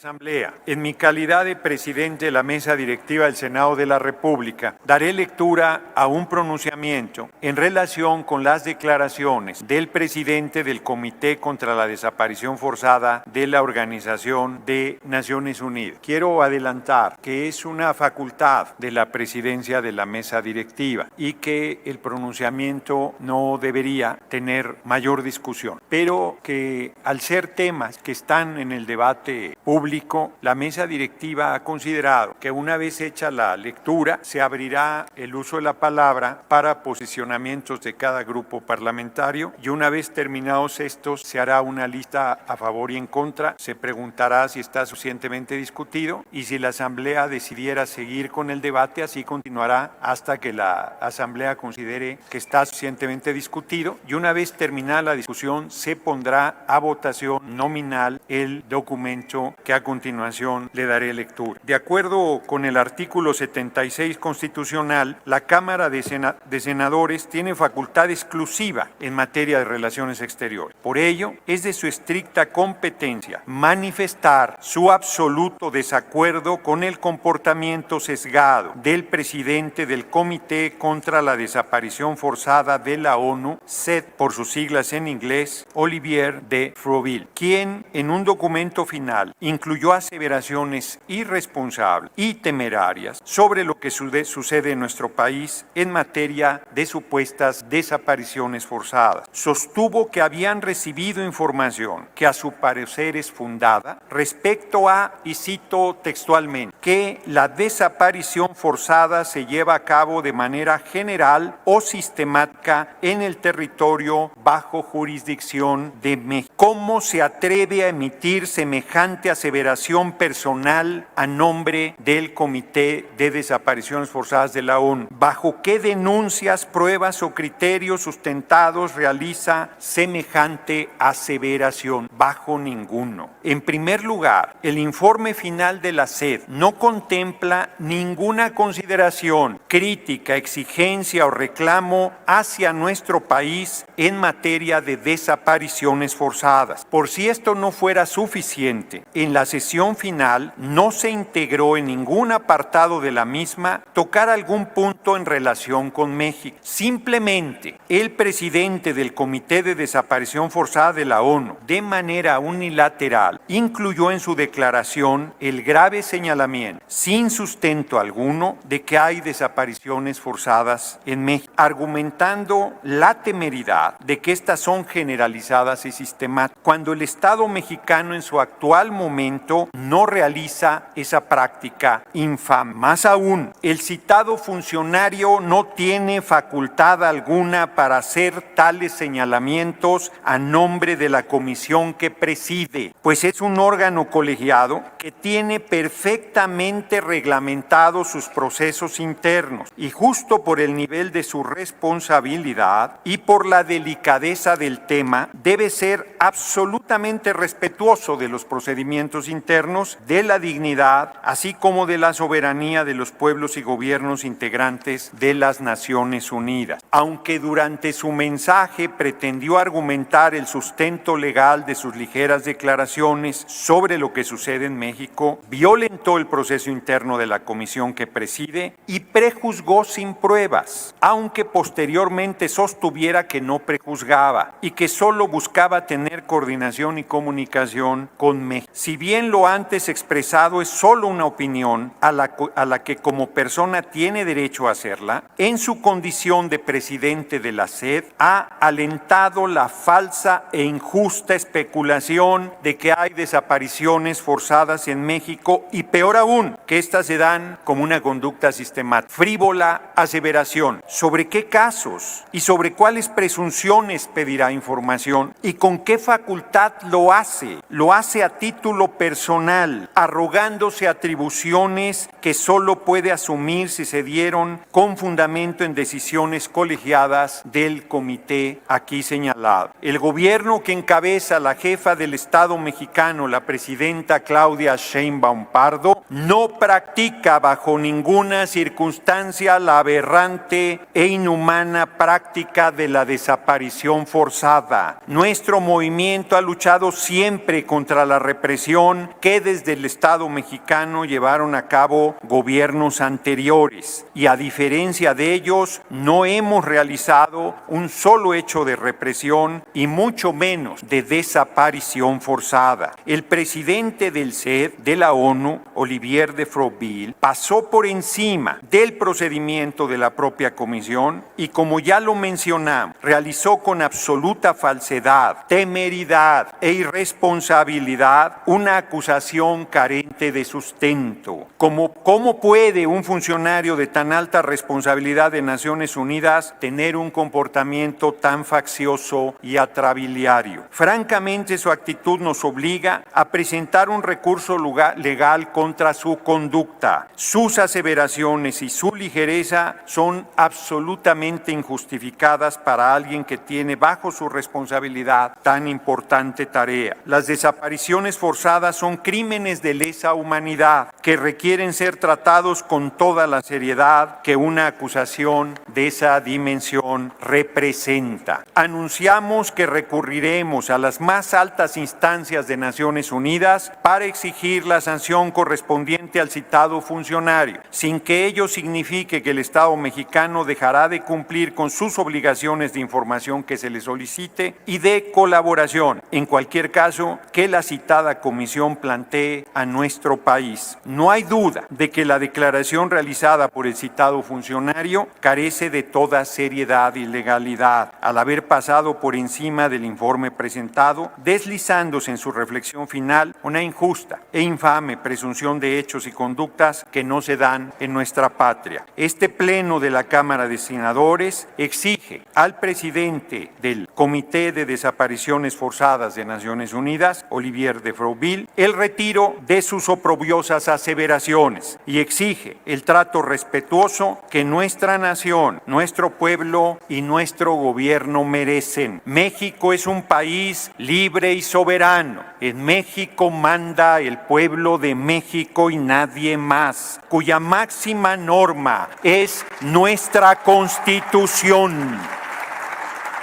Asamblea, en mi calidad de presidente de la Mesa Directiva del Senado de la República, daré lectura a un pronunciamiento en relación con las declaraciones del presidente del Comité contra la Desaparición Forzada de la Organización de Naciones Unidas. Quiero adelantar que es una facultad de la presidencia de la Mesa Directiva y que el pronunciamiento no debería tener mayor discusión, pero que al ser temas que están en el debate público, la mesa directiva ha considerado que una vez hecha la lectura se abrirá el uso de la palabra para posicionamientos de cada grupo parlamentario y una vez terminados estos se hará una lista a favor y en contra, se preguntará si está suficientemente discutido y si la Asamblea decidiera seguir con el debate, así continuará hasta que la Asamblea considere que está suficientemente discutido y una vez terminada la discusión se pondrá a votación nominal el documento que a continuación le daré lectura. De acuerdo con el artículo 76 constitucional, la Cámara de Senadores tiene facultad exclusiva en materia de relaciones exteriores. Por ello, es de su estricta competencia manifestar su absoluto desacuerdo con el comportamiento sesgado del presidente del Comité contra la Desaparición Forzada de la ONU, CED, por sus siglas en inglés, Olivier de Frouville, quien en un documento final incluyó aseveraciones irresponsables y temerarias sobre lo que sucede en nuestro país en materia de supuestas desapariciones forzadas. Sostuvo que habían recibido información que a su parecer es fundada respecto a, y cito textualmente, que la desaparición forzada se lleva a cabo de manera general o sistemática en el territorio bajo jurisdicción de México. ¿Cómo se atreve a emitir semejante aseveración personal a nombre del Comité de Desapariciones Forzadas de la ONU? ¿Bajo qué denuncias, pruebas o criterios sustentados realiza semejante aseveración? Bajo ninguno. En primer lugar, el informe final de la CED no contempla ninguna consideración, crítica, exigencia o reclamo hacia nuestro país en materia de desapariciones forzadas. Por si esto no fuera suficiente, en la sesión final no se integró en ningún apartado de la misma tocar algún punto en relación con México. Simplemente el presidente del Comité de Desaparición Forzada de la ONU, de manera unilateral, incluyó en su declaración el grave señalamiento, sin sustento alguno, de que hay desapariciones forzadas en México, argumentando la temeridad de que estas son generalizadas y sistemáticas, cuando el Estado mexicano en su actual momento no realiza esa práctica infame. Más aún, el citado funcionario no tiene facultad alguna para hacer tales señalamientos a nombre de la comisión que preside, pues es un órgano colegiado que tiene perfectamente reglamentados sus procesos internos y justo por el nivel de su responsabilidad y por la delicadeza del tema, debe ser absolutamente respetuoso de los procedimientos internos, de la dignidad, así como de la soberanía de los pueblos y gobiernos integrantes de las Naciones Unidas. Aunque durante su mensaje pretendió argumentar el sustento legal de sus ligeras declaraciones sobre lo que sucede en México, violentó el proceso interno de la comisión que preside y prejuzgó sin pruebas, aunque posteriormente sostuviera que no prejuzgaba y que solo buscaba tener coordinación y comunicación con México. Si bien lo antes expresado es solo una opinión a la que como persona tiene derecho a hacerla, en su condición de presidente de la CED ha alentado la falsa e injusta especulación de que hay desapariciones forzadas en México y peor aún, que éstas se dan como una conducta sistemática. Frívola aseveración. ¿Sobre qué casos y sobre cuáles presunciones pedirá información y con qué facultad lo hace? Lo hace a título personal, arrogándose atribuciones que solo puede asumir si se dieron con fundamento en decisiones colegiadas del comité aquí señalado. El gobierno que encabeza la jefa del Estado mexicano, la presidenta Claudia Sheinbaum Pardo, no practica bajo ninguna circunstancia la aberrante e inhumana práctica de la desaparición forzada. Nuestro movimiento ha luchado siempre contra la represión decisión que desde el Estado mexicano llevaron a cabo gobiernos anteriores y a diferencia de ellos no hemos realizado un solo hecho de represión y mucho menos de desaparición forzada. El presidente del CED de la ONU, Olivier de Froville, pasó por encima del procedimiento de la propia comisión y, como ya lo mencionamos, realizó con absoluta falsedad, temeridad e irresponsabilidad una acusación carente de sustento. ¿Cómo puede un funcionario de tan alta responsabilidad de Naciones Unidas tener un comportamiento tan faccioso y atrabiliario? Francamente, su actitud nos obliga a presentar un recurso legal contra su conducta. Sus aseveraciones y su ligereza son absolutamente injustificadas para alguien que tiene bajo su responsabilidad tan importante tarea. Las desapariciones forzadas son crímenes de lesa humanidad que requieren ser tratados con toda la seriedad que una acusación de esa dimensión representa. Anunciamos que recurriremos a las más altas instancias de Naciones Unidas para exigir la sanción correspondiente al citado funcionario, sin que ello signifique que el Estado mexicano dejará de cumplir con sus obligaciones de información que se le solicite y de colaboración, en cualquier caso que la citada comisión plantee a nuestro país. No hay duda de que la declaración realizada por el citado funcionario carece de toda seriedad y legalidad, al haber pasado por encima del informe presentado, deslizándose en su reflexión final una injusta e infame presunción de hechos y conductas que no se dan en nuestra patria. Este pleno de la Cámara de Senadores exige al presidente del Comité de Desapariciones Forzadas de Naciones Unidas, Olivier de Froville, el retiro de sus oprobiosas aseveraciones y exige el trato respetuoso que nuestra nación, nuestro pueblo y nuestro gobierno merecen. México es un país libre y soberano. En México manda el pueblo de México y nadie más, cuya máxima norma es nuestra Constitución.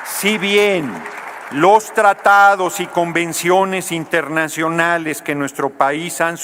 Si bien los tratados y convenciones internacionales que nuestro país ha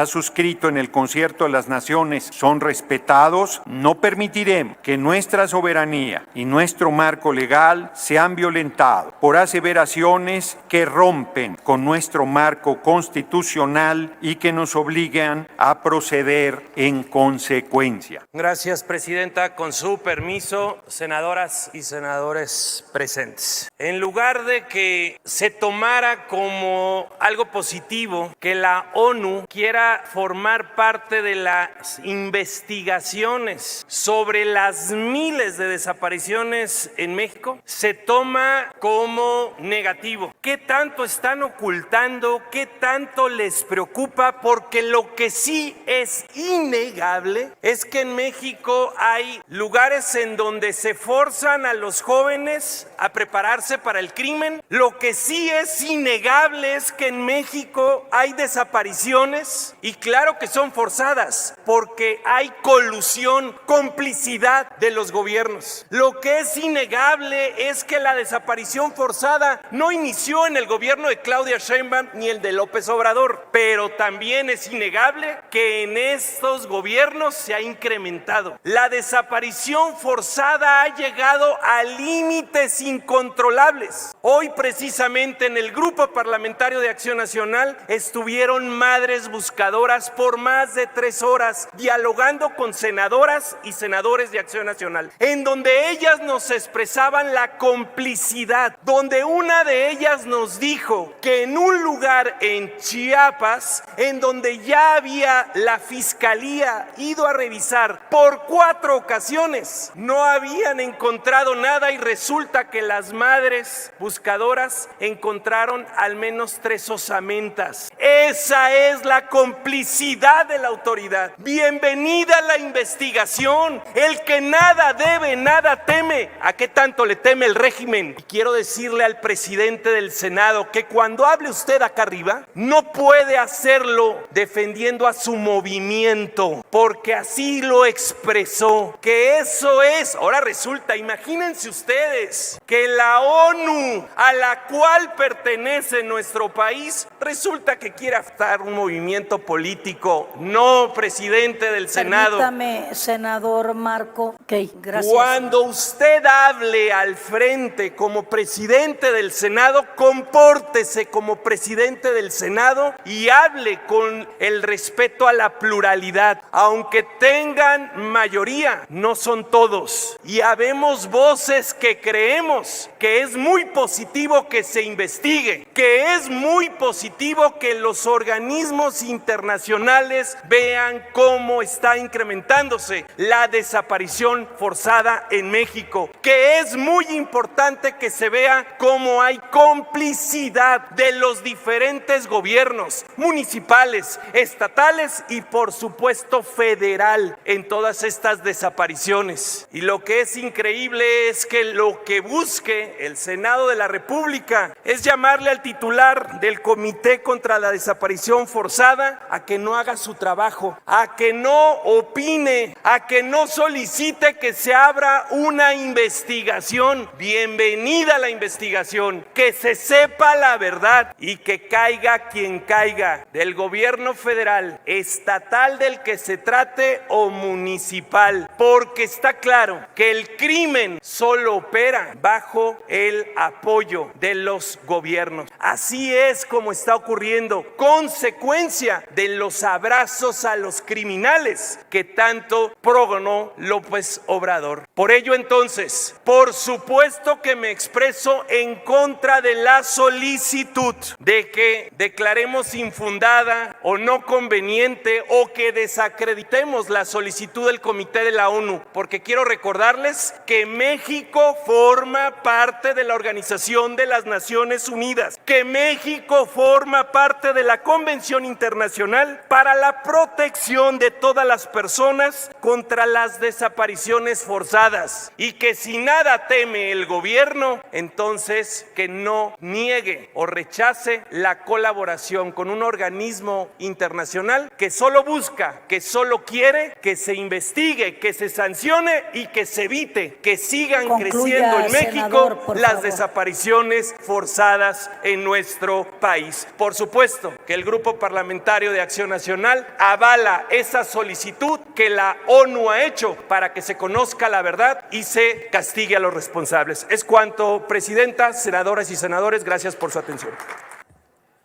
suscrito en el concierto de las naciones son respetados, no permitiremos que nuestra soberanía y nuestro marco legal sean violentados por aseveraciones que rompen con nuestro marco constitucional y que nos obligan a proceder en consecuencia. Gracias, presidenta. Con su permiso, senadoras y senadores presentes. En lugar de que se tomara como algo positivo que la ONU quiera formar parte de las investigaciones sobre las miles de desapariciones en México, se toma como negativo. ¿Qué tanto están ocultando? ¿Qué tanto les preocupa? Porque lo que sí es innegable es que en México hay lugares en donde se forzan a los jóvenes a prepararse para el crimen. Lo que sí es innegable es que en México hay desapariciones y claro que son forzadas porque hay colusión, complicidad de los gobiernos. Lo que es innegable es que la desaparición forzada no inició en el gobierno de Claudia Sheinbaum ni el de López Obrador, pero también es innegable que en estos gobiernos se ha incrementado. La desaparición forzada ha llegado a límites incontrolables. Hoy precisamente en el Grupo Parlamentario de Acción Nacional estuvieron madres buscadoras por más de 3 horas dialogando con senadoras y senadores de Acción Nacional, en donde ellas nos expresaban la complicidad, donde una de ellas nos dijo que en un lugar en Chiapas, en donde ya había la fiscalía ido a revisar por 4 ocasiones, no habían encontrado nada y resulta que las madres buscadoras encontraron al menos 3 osamentas. Esa es la complicidad de la autoridad. Bienvenida a la investigación. El que nada debe, nada teme. ¿A qué tanto le teme el régimen? Y quiero decirle al presidente del Senado que cuando hable usted acá arriba, no puede hacerlo defendiendo a su movimiento, porque así lo expresó, que eso es. Ahora resulta, imagínense ustedes, que la ONU ONU a la cual pertenece nuestro país, resulta que quiere afectar un movimiento político. No, presidente del Senado. Permítame, senador Marco. Ok, gracias. Cuando usted hable al frente como presidente del Senado, compórtese como presidente del Senado y hable con el respeto a la pluralidad. Aunque tengan mayoría, no son todos. Y habemos voces que creemos que es muy positivo que se investigue, que es muy positivo que los organismos internacionales vean cómo está incrementándose la desaparición forzada en México, que es muy importante que se vea cómo hay complicidad de los diferentes gobiernos municipales, estatales y por supuesto federal en todas estas desapariciones. Y lo que es increíble es que lo que busque el Senado de la República es llamarle al titular del Comité contra la Desaparición Forzada a que no haga su trabajo, a que no opine, a que no solicite que se abra una investigación. Bienvenida la investigación, que se sepa la verdad y que caiga quien caiga, del gobierno federal, estatal del que se trate o municipal, porque está claro que el crimen solo opera bajo el apoyo de los gobiernos. Así es como está ocurriendo, consecuencia de los abrazos a los criminales que tanto progonó López Obrador. Por ello entonces, por supuesto que me expreso en contra de la solicitud de que declaremos infundada o no conveniente o que desacreditemos la solicitud del Comité de la ONU, porque quiero recordarles que México forma parte de la Organización de las Naciones Unidas, que México forma parte de la Convención Internacional para la Protección de todas las personas contra las desapariciones forzadas, y que si nada teme el gobierno, entonces que no niegue o rechace la colaboración con un organismo internacional que solo busca, que solo quiere que se investigue, que se sancione y que se evite que sigan creciendo en México, senador, las desapariciones forzadas en nuestro país. Por supuesto que el Grupo Parlamentario de Acción Nacional avala esa solicitud que la ONU ha hecho para que se conozca la verdad y se castigue a los responsables. Es cuanto, presidenta, senadoras y senadores, gracias por su atención.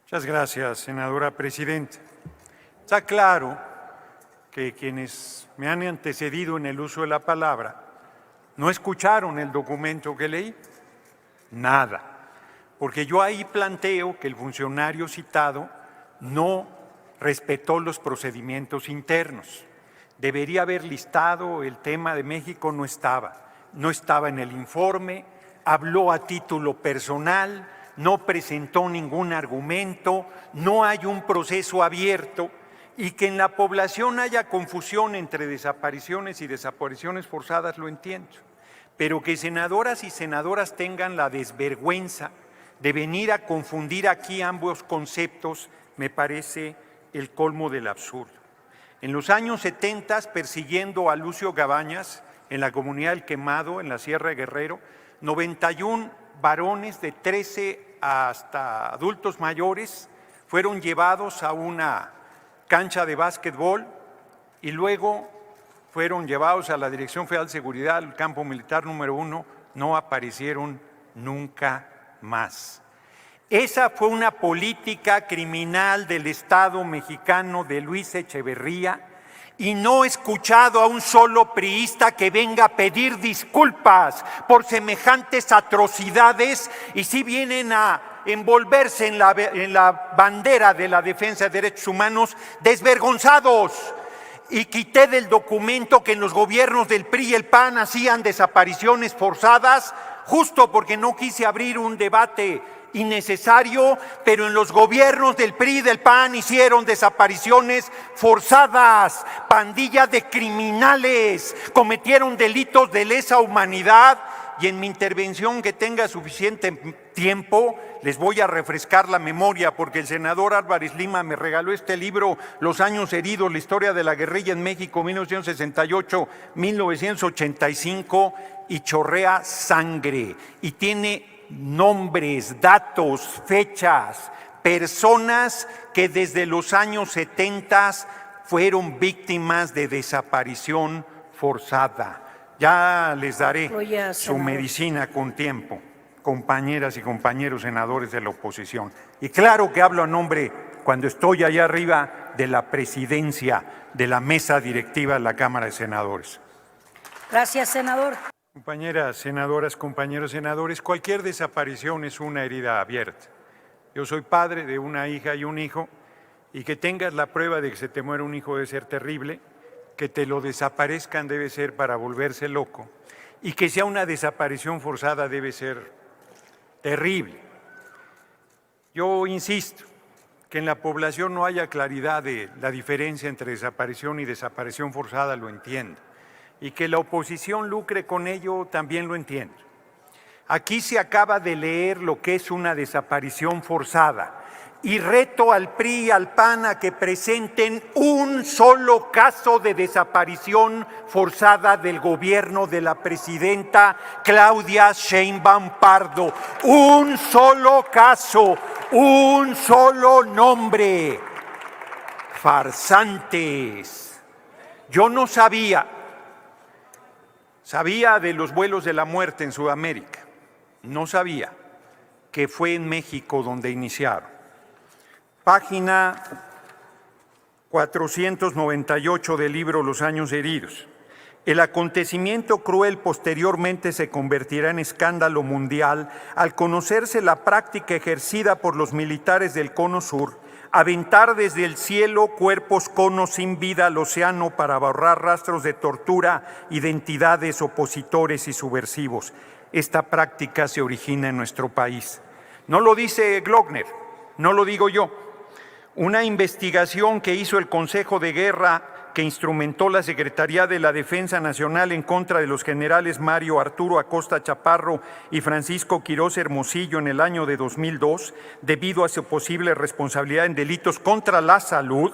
Muchas gracias, senadora presidenta. Está claro que quienes me han antecedido en el uso de la palabra no escucharon el documento que leí, nada, porque yo ahí planteo que el funcionario citado no respetó los procedimientos internos. Debería haber listado el tema de México, no estaba en el informe, habló a título personal, no presentó ningún argumento, no hay un proceso abierto, y que en la población haya confusión entre desapariciones y desapariciones forzadas, lo entiendo, pero que senadoras y senadoras tengan la desvergüenza de venir a confundir aquí ambos conceptos me parece el colmo del absurdo. En los años 70, persiguiendo a Lucio Gabañas en la comunidad del Quemado, en la Sierra de Guerrero, 91 varones de 13 hasta adultos mayores fueron llevados a una cancha de básquetbol y luego fueron llevados a la Dirección Federal de Seguridad, al campo militar número 1, no aparecieron nunca más. Esa fue una política criminal del Estado mexicano de Luis Echeverría, y no he escuchado a un solo priista que venga a pedir disculpas por semejantes atrocidades, y sí vienen a envolverse en la bandera de la defensa de derechos humanos desvergonzados. Y quité del documento que en los gobiernos del PRI y el PAN hacían desapariciones forzadas, justo porque no quise abrir un debate innecesario, pero en los gobiernos del PRI y del PAN hicieron desapariciones forzadas, pandillas de criminales, cometieron delitos de lesa humanidad. Y en mi intervención, que tenga suficiente tiempo, les voy a refrescar la memoria, porque el senador Álvarez Lima me regaló este libro, Los años heridos, la historia de la guerrilla en México, 1968-1985, y chorrea sangre, y tiene nombres, datos, fechas, personas que desde los años 70 fueron víctimas de desaparición forzada. Ya les daré su medicina con tiempo, compañeras y compañeros senadores de la oposición. Y claro que hablo a nombre, cuando estoy allá arriba, de la presidencia de la mesa directiva de la Cámara de Senadores. Gracias, senador. Compañeras senadoras, compañeros senadores, cualquier desaparición es una herida abierta. Yo soy padre de una hija y un hijo, y que tengas la prueba de que se te muere un hijo debe ser terrible, que te lo desaparezcan debe ser para volverse loco, y que sea una desaparición forzada debe ser terrible. Yo insisto que en la población no haya claridad de la diferencia entre desaparición y desaparición forzada, lo entiendo, y que la oposición lucre con ello también lo entiendo. Aquí se acaba de leer lo que es una desaparición forzada y reto al PRI y al PAN a que presenten un solo caso de desaparición forzada del gobierno de la presidenta Claudia Sheinbaum Pardo. Un solo caso, un solo nombre. Farsantes. Yo no sabía de los vuelos de la muerte en Sudamérica. No sabía que fue en México donde iniciaron. Página 498 del libro Los años heridos. El acontecimiento cruel posteriormente se convertirá en escándalo mundial al conocerse la práctica ejercida por los militares del Cono Sur, aventar desde el cielo cuerpos conos sin vida al océano para borrar rastros de tortura, identidades, opositores y subversivos. Esta práctica se origina en nuestro país. No lo dice Glockner, no lo digo yo. Una investigación que hizo el Consejo de Guerra que instrumentó la Secretaría de la Defensa Nacional en contra de los generales Mario Arturo Acosta Chaparro y Francisco Quirós Hermosillo en el año de 2002, debido a su posible responsabilidad en delitos contra la salud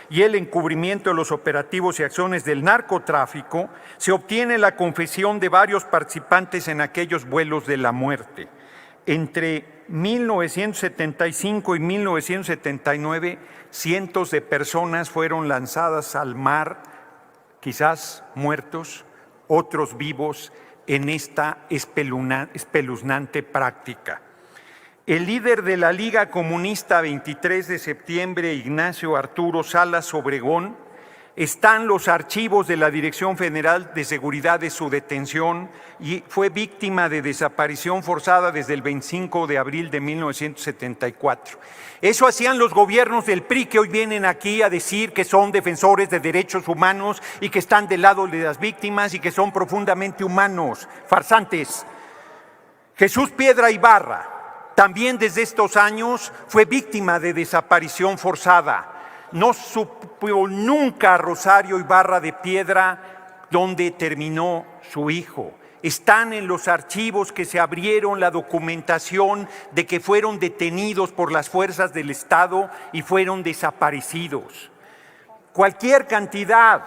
y el encubrimiento de los operativos y acciones del narcotráfico, se obtiene la confesión de varios participantes en aquellos vuelos de la muerte. Entre 1975 y 1979, cientos de personas fueron lanzadas al mar, quizás muertos, otros vivos, en esta espeluznante práctica. El líder de la Liga Comunista 23 de septiembre, Ignacio Arturo Salas Obregón, está en los archivos de la Dirección Federal de Seguridad de su detención y fue víctima de desaparición forzada desde el 25 de abril de 1974. Eso hacían los gobiernos del PRI, que hoy vienen aquí a decir que son defensores de derechos humanos y que están del lado de las víctimas y que son profundamente humanos. Farsantes. Jesús Piedra Ibarra, también desde estos años, fue víctima de desaparición forzada. No supo nunca Rosario Ibarra de Piedra dónde terminó su hijo. Están en los archivos que se abrieron la documentación de que fueron detenidos por las fuerzas del Estado y fueron desaparecidos. Cualquier cantidad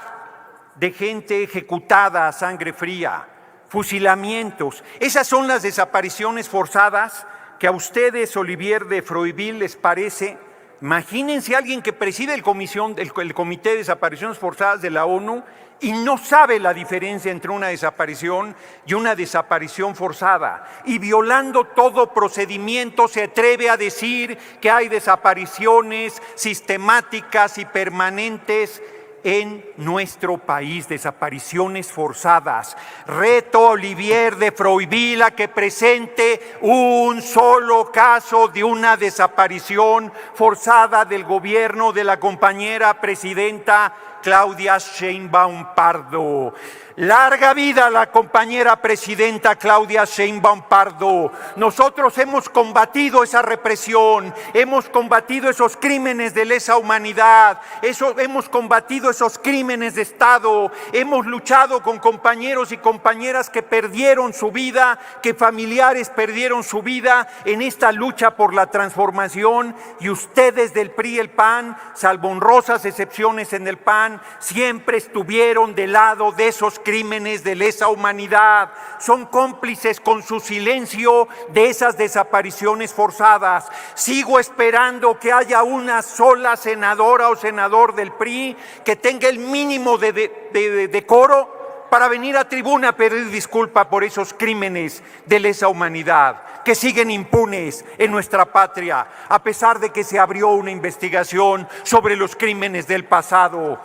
de gente ejecutada a sangre fría, fusilamientos, esas son las desapariciones forzadas que a ustedes, Olivier de Froiville, les parece. Imagínense a alguien que preside el Comité de Desapariciones Forzadas de la ONU y no sabe la diferencia entre una desaparición y una desaparición forzada. Y violando todo procedimiento se atreve a decir que hay desapariciones sistemáticas y permanentes en nuestro país, desapariciones forzadas. Reto a Olivier de Froiville a que presente un solo caso de una desaparición forzada del gobierno de la compañera presidenta Claudia Sheinbaum Pardo. Larga vida a la compañera presidenta Claudia Sheinbaum Pardo. Nosotros hemos combatido esa represión, hemos combatido esos crímenes de lesa humanidad, hemos combatido combatido esos crímenes de Estado, hemos luchado con compañeros y compañeras que perdieron su vida, que familiares perdieron su vida en esta lucha por la transformación, y ustedes del PRI y el PAN, salvo honrosas excepciones en el PAN, siempre estuvieron del lado de esos crímenes de lesa humanidad. Son cómplices con su silencio de esas desapariciones forzadas. Sigo esperando que haya una sola senadora o senador del PRI que tenga el mínimo de decoro para venir a tribuna a pedir disculpa por esos crímenes de lesa humanidad que siguen impunes en nuestra patria, a pesar de que se abrió una investigación sobre los crímenes del pasado.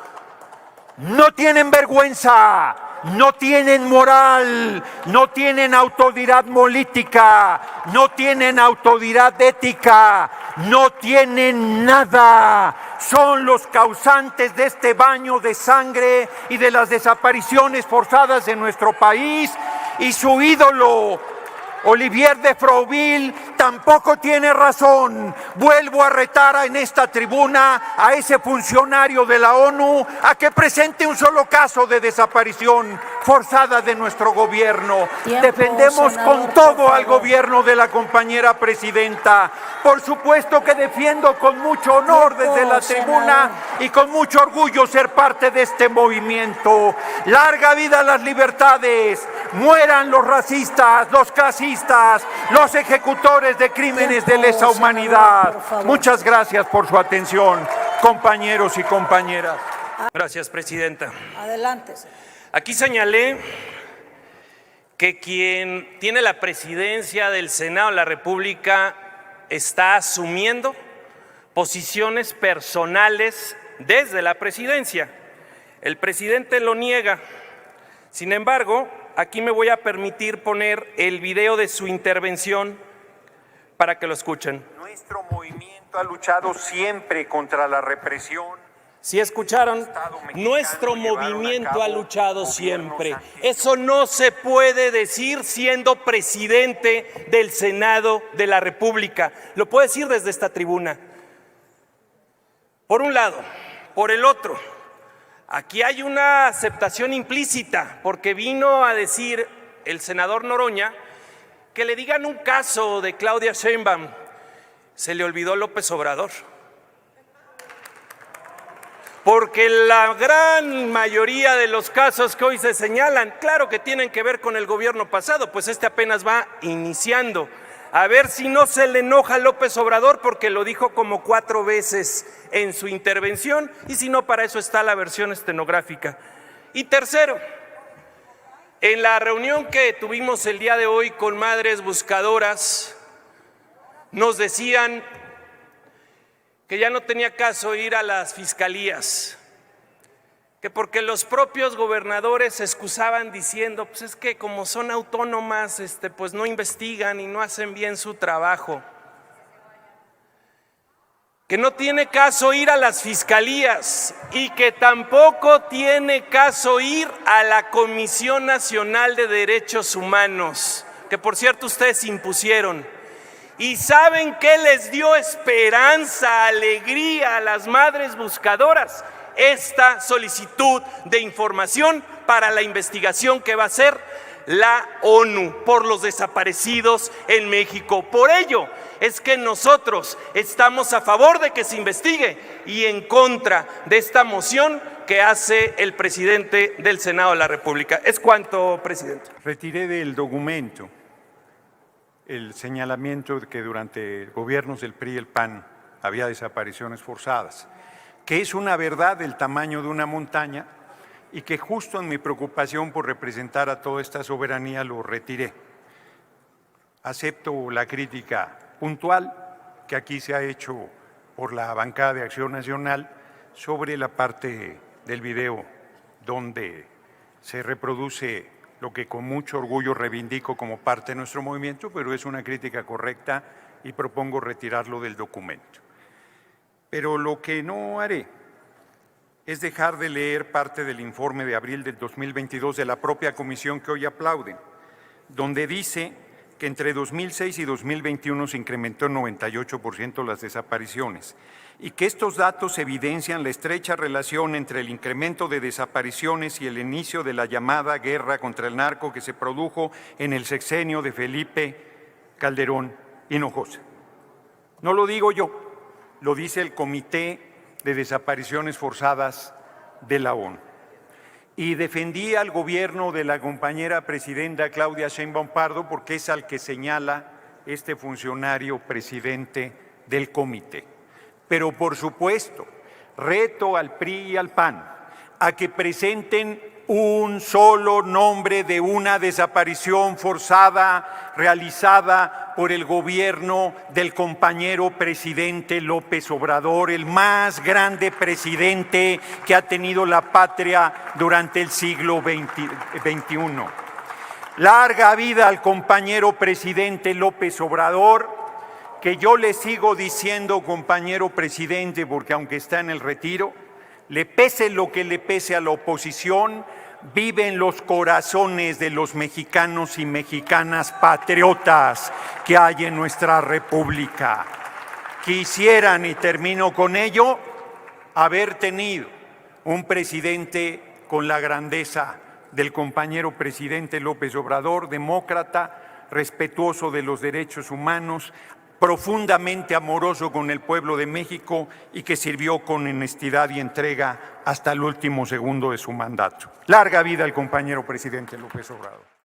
No tienen vergüenza, no tienen moral, no tienen autoridad política, no tienen autoridad ética, no tienen nada. Son los causantes de este baño de sangre y de las desapariciones forzadas en nuestro país, y su ídolo, Olivier de Frouville, tampoco tiene razón. Vuelvo a retar en esta tribuna a ese funcionario de la ONU a que presente un solo caso de desaparición forzada de nuestro gobierno. Defendemos con todo al gobierno de la compañera presidenta. Por supuesto que defiendo con mucho honor desde la tribuna y con mucho orgullo ser parte de este movimiento. Larga vida a las libertades, mueran los racistas, los clasistas, los ejecutores de crímenes de lesa humanidad. Muchas gracias por su atención, compañeros y compañeras. Gracias, presidenta. Adelante. Aquí señalé que quien tiene la presidencia del Senado de la República está asumiendo posiciones personales desde la presidencia. El presidente lo niega. Sin embargo, aquí me voy a permitir poner el video de su intervención para que lo escuchen. Nuestro movimiento ha luchado siempre contra la represión. Si escucharon, nuestro movimiento ha luchado siempre. Eso no se puede decir siendo presidente del Senado de la República. Lo puedo decir desde esta tribuna. Por un lado. Por el otro, aquí hay una aceptación implícita, porque vino a decir el senador Noroña que le digan un caso de Claudia Sheinbaum. Se le olvidó López Obrador. Porque la gran mayoría de los casos que hoy se señalan, claro que tienen que ver con el gobierno pasado, pues este apenas va iniciando. A ver si no se le enoja a López Obrador, porque lo dijo como 4 veces en su intervención, y si no, para eso está la versión estenográfica. Y tercero, en la reunión que tuvimos el día de hoy con madres buscadoras, nos decían que ya no tenía caso ir a las fiscalías, que porque los propios gobernadores se excusaban diciendo, pues es que como son autónomas, pues no investigan y no hacen bien su trabajo. Que no tiene caso ir a las fiscalías y que tampoco tiene caso ir a la Comisión Nacional de Derechos Humanos, que por cierto ustedes impusieron. ¿Y saben qué les dio esperanza, alegría a las madres buscadoras? Esta solicitud de información para la investigación que va a hacer la ONU por los desaparecidos en México. Por ello es que nosotros estamos a favor de que se investigue y en contra de esta moción que hace el presidente del Senado de la República. Es cuanto, presidente. Retiré del documento el señalamiento de que durante gobiernos del PRI y el PAN había desapariciones forzadas, que es una verdad del tamaño de una montaña y que justo en mi preocupación por representar a toda esta soberanía lo retiré. Acepto la crítica puntual que aquí se ha hecho por la bancada de Acción Nacional sobre la parte del video donde se reproduce lo que con mucho orgullo reivindico como parte de nuestro movimiento, pero es una crítica correcta y propongo retirarlo del documento. Pero lo que no haré es dejar de leer parte del informe de abril del 2022 de la propia comisión que hoy aplauden, donde dice que entre 2006 y 2021 se incrementó en 98% las desapariciones y que estos datos evidencian la estrecha relación entre el incremento de desapariciones y el inicio de la llamada guerra contra el narco que se produjo en el sexenio de Felipe Calderón Hinojosa. No lo digo yo, lo dice el Comité de Desapariciones Forzadas de la ONU. Y defendí al gobierno de la compañera presidenta Claudia Sheinbaum Pardo porque es al que señala este funcionario presidente del comité. Pero, por supuesto, reto al PRI y al PAN a que presenten un solo nombre de una desaparición forzada realizada por el gobierno del compañero presidente López Obrador, el más grande presidente que ha tenido la patria durante el siglo XXI. Larga vida al compañero presidente López Obrador, que yo le sigo diciendo compañero presidente porque aunque está en el retiro, le pese lo que le pese a la oposición, vive en los corazones de los mexicanos y mexicanas patriotas que hay en nuestra República. Quisieran, y termino con ello, haber tenido un presidente con la grandeza del compañero presidente López Obrador, demócrata, respetuoso de los derechos humanos, profundamente amoroso con el pueblo de México y que sirvió con honestidad y entrega hasta el último segundo de su mandato. Larga vida al compañero presidente López Obrador.